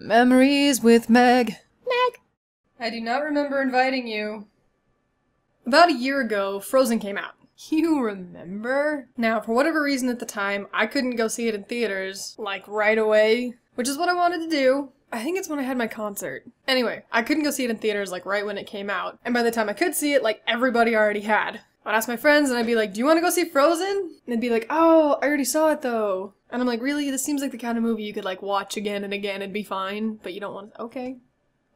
Memories with Meg. Meg! I do not remember inviting you. About a year ago, Frozen came out. You remember? Now, for whatever reason at the time, I couldn't go see it in theaters, like, right away, which is what I wanted to do. I think it's when I had my concert. Anyway, I couldn't go see it in theaters, like, right when it came out, and by the time I could see it, like, everybody already had. I'd ask my friends, and I'd be like, do you want to go see Frozen? And they'd be like, oh, I already saw it, though. And I'm like, really? This seems like the kind of movie you could, like, watch again and again and be fine, but you don't want to... Okay.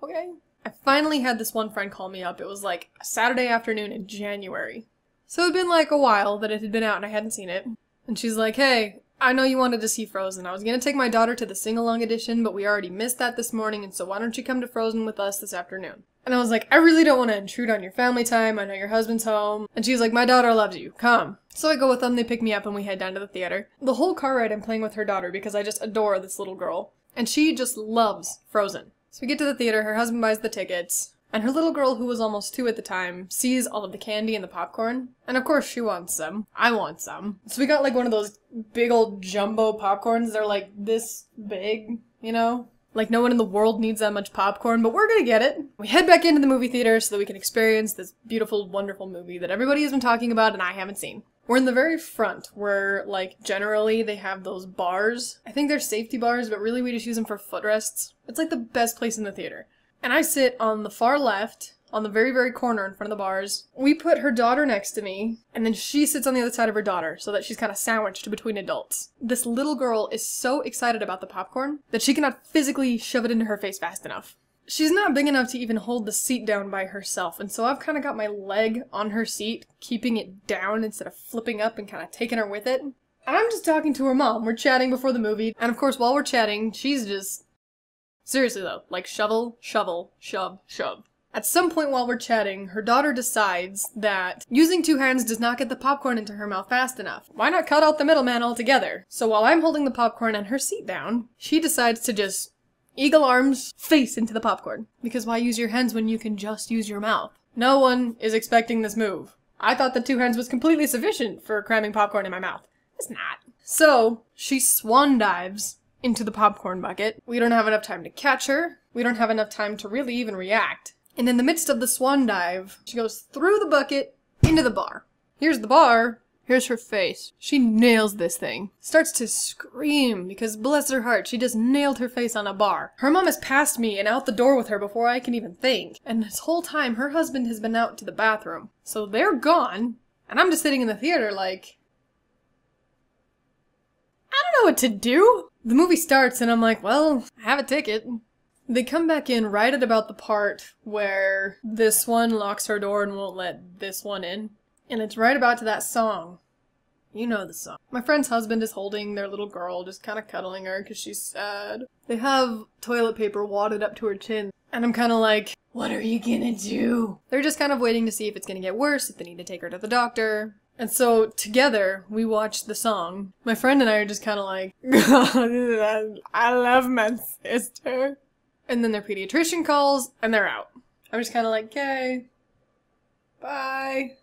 Okay. I finally had this one friend call me up. It was, like, a Saturday afternoon in January. So it'd been, like, a while that it had been out and I hadn't seen it. And she's like, hey, I know you wanted to see Frozen. I was gonna take my daughter to the sing-along edition, but we already missed that this morning, and so why don't you come to Frozen with us this afternoon? And I was like, I really don't want to intrude on your family time. I know your husband's home. And she's like, my daughter loves you. Come. So I go with them, they pick me up, and we head down to the theater. The whole car ride I'm playing with her daughter because I just adore this little girl. And she just loves Frozen. So we get to the theater, her husband buys the tickets, and her little girl, who was almost 2 at the time, sees all of the candy and the popcorn. And of course she wants some. I want some. So we got like one of those big old jumbo popcorns. They're like this big, you know? Like no one in the world needs that much popcorn, but we're gonna get it. We head back into the movie theater so that we can experience this beautiful, wonderful movie that everybody has been talking about and I haven't seen. We're in the very front where, like, generally they have those bars. I think they're safety bars, but really we just use them for footrests. It's like the best place in the theater. And I sit on the far left, on the very, very corner in front of the bars. We put her daughter next to me, and then she sits on the other side of her daughter, so that she's kind of sandwiched between adults. This little girl is so excited about the popcorn that she cannot physically shove it into her face fast enough. She's not big enough to even hold the seat down by herself, and so I've kind of got my leg on her seat, keeping it down instead of flipping up and kind of taking her with it. And I'm just talking to her mom. We're chatting before the movie, and of course while we're chatting, she's just... Seriously though, like shovel, shovel, shove, shove. At some point while we're chatting, her daughter decides that using 2 hands does not get the popcorn into her mouth fast enough. Why not cut out the middleman altogether? So while I'm holding the popcorn and her seat down, she decides to just eagle arms face into the popcorn. Because why use your hands when you can just use your mouth? No one is expecting this move. I thought that 2 hands was completely sufficient for cramming popcorn in my mouth. It's not. So, she swan dives into the popcorn bucket. We don't have enough time to catch her. We don't have enough time to really even react. And in the midst of the swan dive, she goes through the bucket into the bar. Here's the bar. Here's her face. She nails this thing. Starts to scream because, bless her heart, she just nailed her face on a bar. Her mom has passed me and out the door with her before I can even think. And this whole time, her husband has been out to the bathroom. So they're gone, and I'm just sitting in the theater like... I don't know what to do! The movie starts and I'm like, well, I have a ticket. They come back in right at about the part where this one locks her door and won't let this one in. And it's right about to that song. You know the song. My friend's husband is holding their little girl, just kind of cuddling her because she's sad. They have toilet paper wadded up to her chin. And I'm kind of like, what are you gonna do? They're just kind of waiting to see if it's gonna get worse, if they need to take her to the doctor. And so, together, we watched the song. My friend and I are just kind of like, I love my sister. And then their pediatrician calls, and they're out. I'm just kind of like, okay, bye.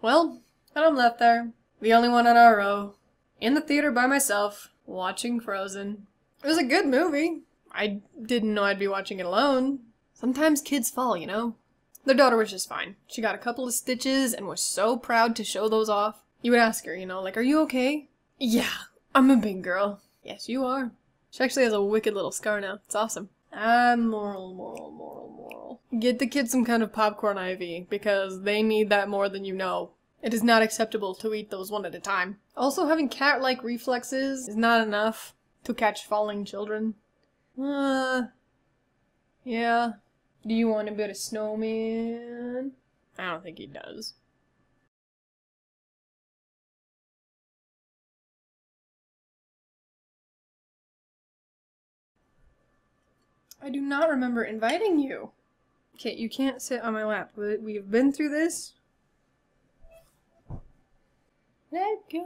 Well, and I'm left there, the only one on our row, in the theater by myself, watching Frozen. It was a good movie. I didn't know I'd be watching it alone. Sometimes kids fall, you know? Their daughter was just fine. She got a couple of stitches and was so proud to show those off. You would ask her, you know, like, are you okay? Yeah, I'm a big girl. Yes, you are. She actually has a wicked little scar now. It's awesome. Moral. Get the kids some kind of popcorn IV, because they need that more than you know. It is not acceptable to eat those one at a time. Also, having cat-like reflexes is not enough to catch falling children. Yeah. Do you want to build a snowman? I don't think he does. I do not remember inviting you. Okay, you can't sit on my lap. We've been through this. Let go.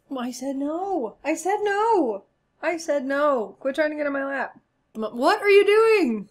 Well, I said no. I said no. I said no. Quit trying to get on my lap. What are you doing?